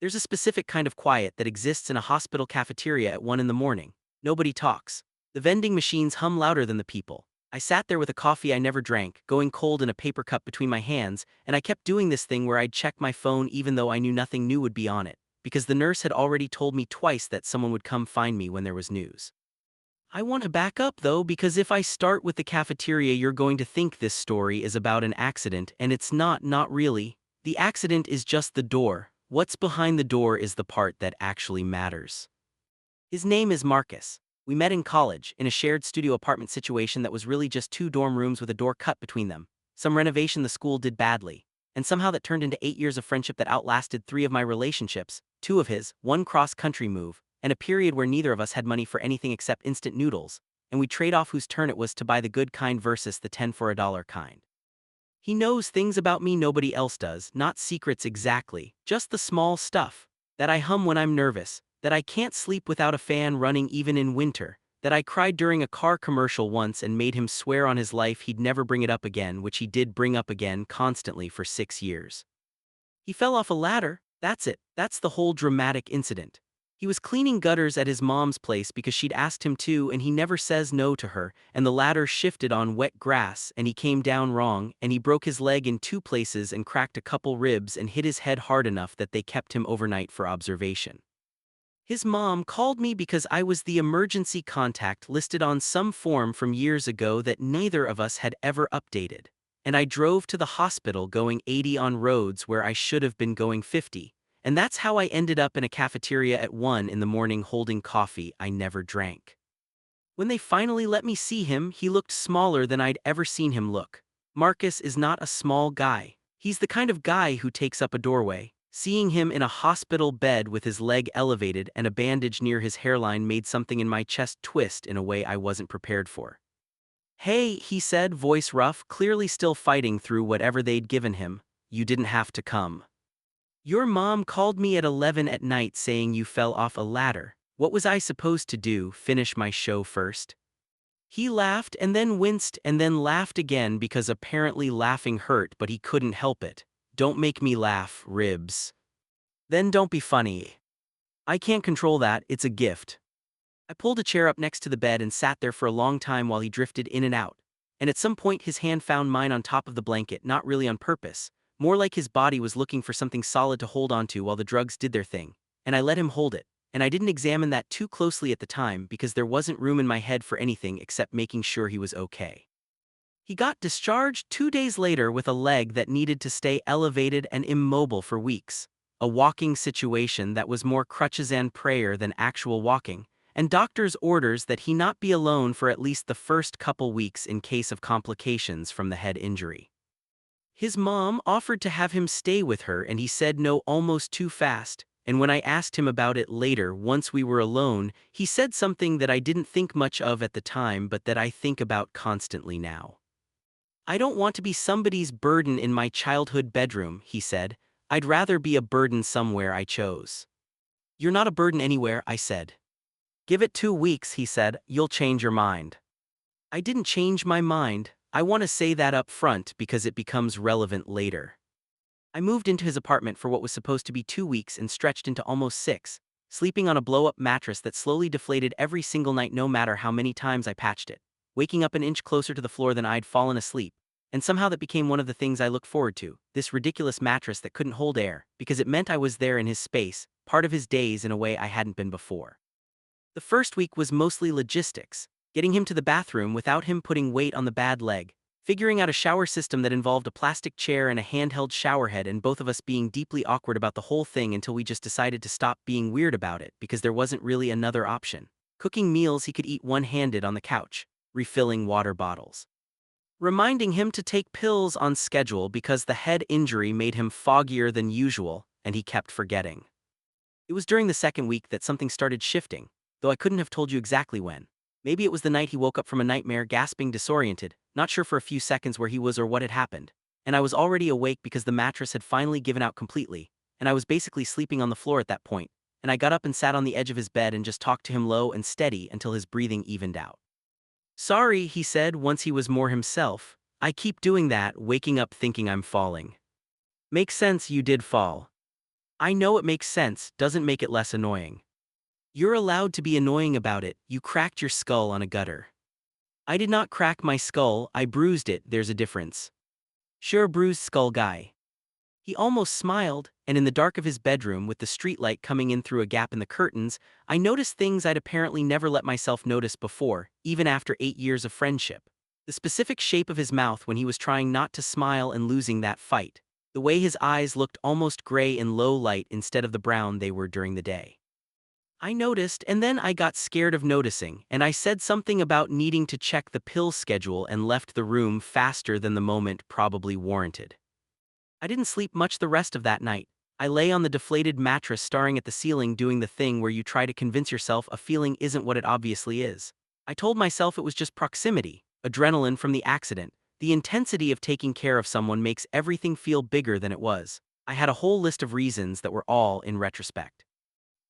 There's a specific kind of quiet that exists in a hospital cafeteria at 1 in the morning. Nobody talks. The vending machines hum louder than the people. I sat there with a coffee I never drank, going cold in a paper cup between my hands, and I kept doing this thing where I'd check my phone even though I knew nothing new would be on it, because the nurse had already told me twice that someone would come find me when there was news. I want to back up though, because if I start with the cafeteria, you're going to think this story is about an accident, and it's not really. The accident is just the door. What's behind the door is the part that actually matters. His name is Marcus. We met in college, in a shared studio apartment situation that was really just 2 dorm rooms with a door cut between them. Some renovation the school did badly, and somehow that turned into 8 years of friendship that outlasted 3 of my relationships, 2 of his, 1 cross-country move, and a period where neither of us had money for anything except instant noodles, and we'd trade off whose turn it was to buy the good kind versus the 10 for a dollar kind. He knows things about me nobody else does, not secrets exactly, just the small stuff. That I hum when I'm nervous, that I can't sleep without a fan running even in winter, that I cried during a car commercial once and made him swear on his life he'd never bring it up again, which he did bring up again constantly for 6 years. He fell off a ladder, that's it, that's the whole dramatic incident. He was cleaning gutters at his mom's place because she'd asked him to, and he never says no to her, and the ladder shifted on wet grass and he came down wrong, and he broke his leg in 2 places and cracked a couple ribs and hit his head hard enough that they kept him overnight for observation. His mom called me because I was the emergency contact listed on some form from years ago that neither of us had ever updated, and I drove to the hospital going 80 on roads where I should have been going 50. And that's how I ended up in a cafeteria at 1 in the morning holding coffee I never drank. When they finally let me see him, he looked smaller than I'd ever seen him look. Marcus is not a small guy. He's the kind of guy who takes up a doorway. Seeing him in a hospital bed with his leg elevated and a bandage near his hairline made something in my chest twist in a way I wasn't prepared for. "Hey," he said, voice rough, clearly still fighting through whatever they'd given him. "You didn't have to come. Your mom called me at 11 at night saying you fell off a ladder. What was I supposed to do, finish my show first?" He laughed and then winced and then laughed again because apparently laughing hurt, but he couldn't help it. "Don't make me laugh, ribs. Then don't be funny. I can't control that, it's a gift." I pulled a chair up next to the bed and sat there for a long time while he drifted in and out. And at some point his hand found mine on top of the blanket, not really on purpose. More like his body was looking for something solid to hold onto while the drugs did their thing, and I let him hold it, and I didn't examine that too closely at the time because there wasn't room in my head for anything except making sure he was okay. He got discharged 2 days later with a leg that needed to stay elevated and immobile for weeks, a walking situation that was more crutches and prayer than actual walking, and doctor's orders that he not be alone for at least the first couple weeks in case of complications from the head injury. His mom offered to have him stay with her and he said no almost too fast, and when I asked him about it later, once we were alone, he said something that I didn't think much of at the time but that I think about constantly now. "I don't want to be somebody's burden in my childhood bedroom," he said. "I'd rather be a burden somewhere I chose." "You're not a burden anywhere," I said. "Give it 2 weeks," he said, "you'll change your mind." I didn't change my mind. I want to say that up front because it becomes relevant later. I moved into his apartment for what was supposed to be 2 weeks and stretched into almost 6, sleeping on a blow-up mattress that slowly deflated every single night no matter how many times I patched it, waking up an inch closer to the floor than I'd fallen asleep, and somehow that became one of the things I looked forward to, this ridiculous mattress that couldn't hold air, because it meant I was there in his space, part of his days in a way I hadn't been before. The first week was mostly logistics. Getting him to the bathroom without him putting weight on the bad leg, figuring out a shower system that involved a plastic chair and a handheld shower head, and both of us being deeply awkward about the whole thing until we just decided to stop being weird about it because there wasn't really another option. Cooking meals he could eat one-handed on the couch, refilling water bottles. Reminding him to take pills on schedule because the head injury made him foggier than usual, and he kept forgetting. It was during the second week that something started shifting, though I couldn't have told you exactly when. Maybe it was the night he woke up from a nightmare, gasping, disoriented, not sure for a few seconds where he was or what had happened. And I was already awake because the mattress had finally given out completely, and I was basically sleeping on the floor at that point, and I got up and sat on the edge of his bed and just talked to him low and steady until his breathing evened out. "Sorry," he said once he was more himself. "I keep doing that, waking up thinking I'm falling." "Makes sense, you did fall." I know it makes sense, doesn't make it less annoying. You're allowed to be annoying about it, you cracked your skull on a gutter. I did not crack my skull, I bruised it, there's a difference. Sure, bruised skull guy. He almost smiled, and in the dark of his bedroom with the streetlight coming in through a gap in the curtains, I noticed things I'd apparently never let myself notice before, even after 8 years of friendship. The specific shape of his mouth when he was trying not to smile and losing that fight. The way his eyes looked almost gray in low light instead of the brown they were during the day. I noticed, and then I got scared of noticing, and I said something about needing to check the pill schedule and left the room faster than the moment probably warranted. I didn't sleep much the rest of that night. I lay on the deflated mattress staring at the ceiling doing the thing where you try to convince yourself a feeling isn't what it obviously is. I told myself it was just proximity, adrenaline from the accident. The intensity of taking care of someone makes everything feel bigger than it was. I had a whole list of reasons that were all in retrospect.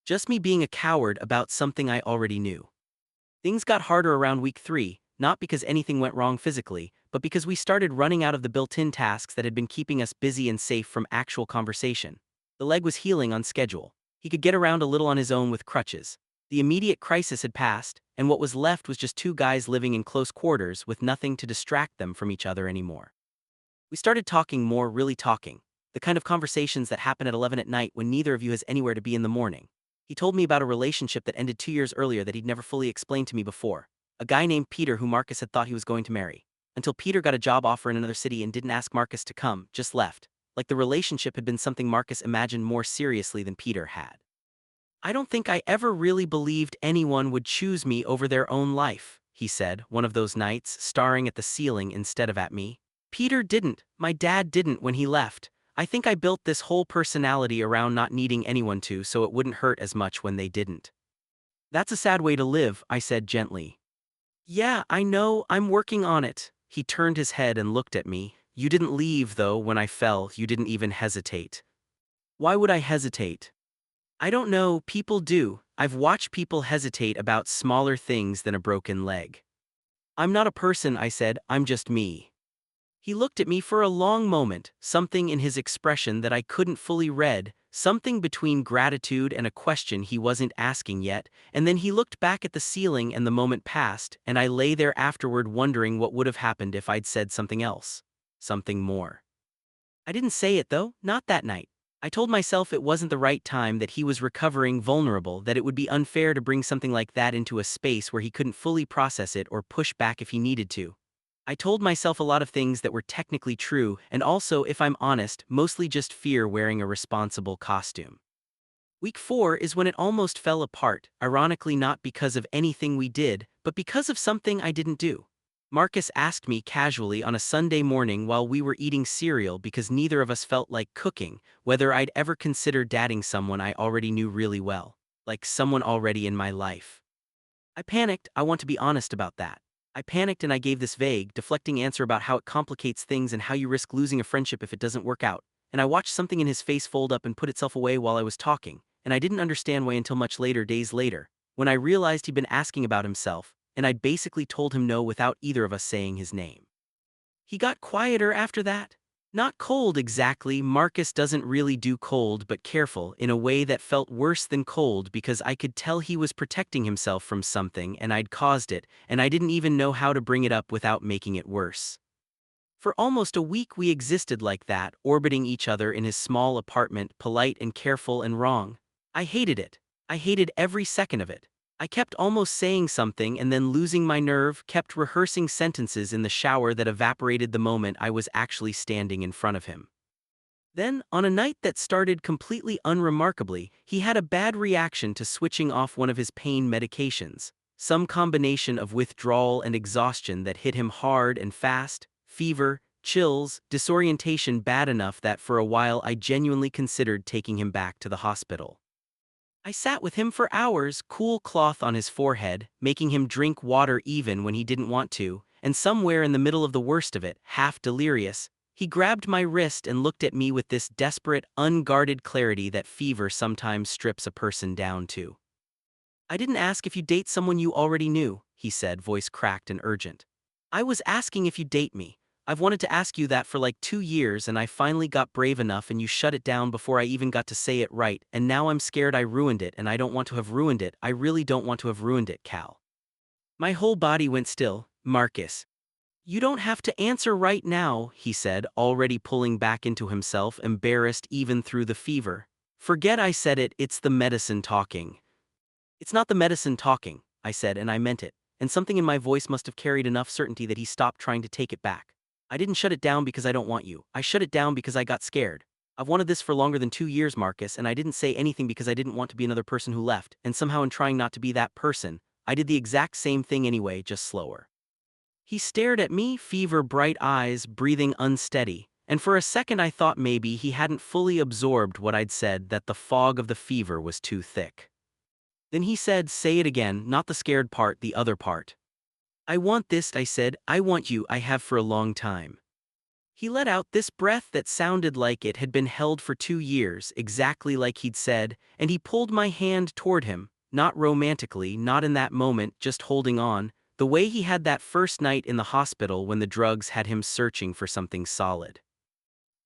Just me being a coward about something I already knew. Things got harder around week 3, not because anything went wrong physically, but because we started running out of the built-in tasks that had been keeping us busy and safe from actual conversation. The leg was healing on schedule. He could get around a little on his own with crutches. The immediate crisis had passed, and what was left was just two guys living in close quarters with nothing to distract them from each other anymore. We started talking more, really talking. The kind of conversations that happen at 11 at night when neither of you has anywhere to be in the morning. He told me about a relationship that ended 2 years earlier that he'd never fully explained to me before. A guy named Peter who Marcus had thought he was going to marry. Until Peter got a job offer in another city and didn't ask Marcus to come, just left. Like the relationship had been something Marcus imagined more seriously than Peter had. I don't think I ever really believed anyone would choose me over their own life, he said, one of those nights, staring at the ceiling instead of at me. Peter didn't, my dad didn't when he left. I think I built this whole personality around not needing anyone to so it wouldn't hurt as much when they didn't. That's a sad way to live, I said gently. Yeah, I know, I'm working on it. He turned his head and looked at me. You didn't leave, though, when I fell, you didn't even hesitate. Why would I hesitate? I don't know, people do. I've watched people hesitate about smaller things than a broken leg. I'm not a person, I said, I'm just me. He looked at me for a long moment, something in his expression that I couldn't fully read, something between gratitude and a question he wasn't asking yet, and then he looked back at the ceiling and the moment passed, and I lay there afterward wondering what would have happened if I'd said something else. Something more. I didn't say it though, not that night. I told myself it wasn't the right time, that he was recovering, vulnerable, that it would be unfair to bring something like that into a space where he couldn't fully process it or push back if he needed to. I told myself a lot of things that were technically true, and also, if I'm honest, mostly just fear wearing a responsible costume. Week 4 is when it almost fell apart, ironically not because of anything we did, but because of something I didn't do. Marcus asked me casually on a Sunday morning while we were eating cereal because neither of us felt like cooking, whether I'd ever considered dating someone I already knew really well, like someone already in my life. I panicked, I want to be honest about that. I panicked and I gave this vague, deflecting answer about how it complicates things and how you risk losing a friendship if it doesn't work out, and I watched something in his face fold up and put itself away while I was talking, and I didn't understand why until much later, days later, when I realized he'd been asking about himself, and I'd basically told him no without either of us saying his name. He got quieter after that. Not cold exactly, Marcus doesn't really do cold, but careful, in a way that felt worse than cold because I could tell he was protecting himself from something and I'd caused it, and I didn't even know how to bring it up without making it worse. For almost a week we existed like that, orbiting each other in his small apartment, polite and careful and wrong. I hated it. I hated every second of it. I kept almost saying something and then losing my nerve, kept rehearsing sentences in the shower that evaporated the moment I was actually standing in front of him. Then, on a night that started completely unremarkably, he had a bad reaction to switching off one of his pain medications. Some combination of withdrawal and exhaustion that hit him hard and fast, fever, chills, disorientation bad enough that for a while I genuinely considered taking him back to the hospital. I sat with him for hours, cool cloth on his forehead, making him drink water even when he didn't want to, and somewhere in the middle of the worst of it, half delirious, he grabbed my wrist and looked at me with this desperate, unguarded clarity that fever sometimes strips a person down to. I didn't ask if you date someone you already knew, he said, voice cracked and urgent. I was asking if you date me. I've wanted to ask you that for like 2 years and I finally got brave enough and you shut it down before I even got to say it right, and now I'm scared I ruined it and I don't want to have ruined it. I really don't want to have ruined it, Cal. My whole body went still. Marcus. You don't have to answer right now, he said, already pulling back into himself, embarrassed even through the fever. Forget I said it, it's the medicine talking. It's not the medicine talking, I said, and I meant it, and something in my voice must have carried enough certainty that he stopped trying to take it back. I didn't shut it down because I don't want you. I shut it down because I got scared. I've wanted this for longer than 2 years, Marcus, and I didn't say anything because I didn't want to be another person who left, and somehow in trying not to be that person, I did the exact same thing anyway, just slower. He stared at me, fever-bright eyes, breathing unsteady, and for a second I thought maybe he hadn't fully absorbed what I'd said, that the fog of the fever was too thick. Then he said, say it again, not the scared part, the other part. I want this, I said, I want you, I have for a long time. He let out this breath that sounded like it had been held for 2 years, exactly like he'd said, and he pulled my hand toward him, not romantically, not in that moment, just holding on, the way he had that first night in the hospital when the drugs had him searching for something solid.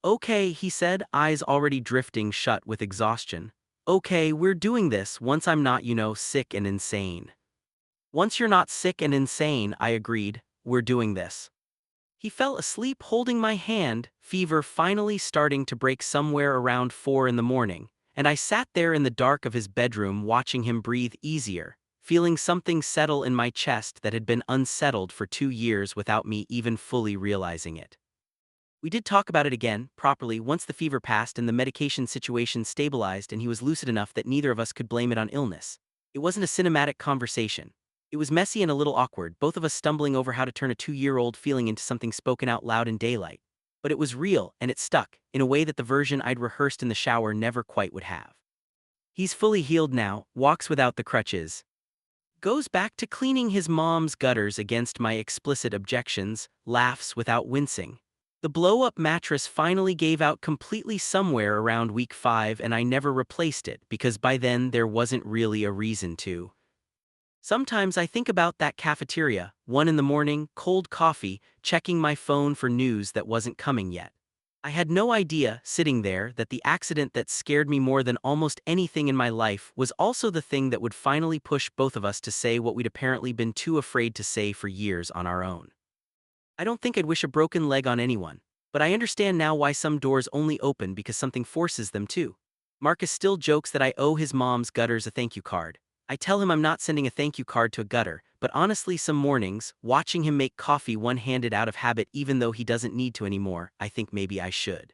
Okay, he said, eyes already drifting shut with exhaustion. Okay, we're doing this once I'm not, sick and insane. Once you're not sick and insane, I agreed, we're doing this. He fell asleep holding my hand, fever finally starting to break somewhere around 4 in the morning, and I sat there in the dark of his bedroom watching him breathe easier, feeling something settle in my chest that had been unsettled for 2 years without me even fully realizing it. We did talk about it again, properly, once the fever passed and the medication situation stabilized and he was lucid enough that neither of us could blame it on illness. It wasn't a cinematic conversation. It was messy and a little awkward, both of us stumbling over how to turn a 2-year-old feeling into something spoken out loud in daylight. But it was real, and it stuck, in a way that the version I'd rehearsed in the shower never quite would have. He's fully healed now, walks without the crutches. Goes back to cleaning his mom's gutters against my explicit objections, laughs without wincing. The blow-up mattress finally gave out completely somewhere around week 5 and I never replaced it because by then there wasn't really a reason to. Sometimes I think about that cafeteria, 1 in the morning, cold coffee, checking my phone for news that wasn't coming yet. I had no idea, sitting there, that the accident that scared me more than almost anything in my life was also the thing that would finally push both of us to say what we'd apparently been too afraid to say for years on our own. I don't think I'd wish a broken leg on anyone, but I understand now why some doors only open because something forces them to. Marcus still jokes that I owe his mom's gutters a thank you card. I tell him I'm not sending a thank you card to a gutter, but honestly some mornings, watching him make coffee one-handed out of habit even though he doesn't need to anymore, I think maybe I should.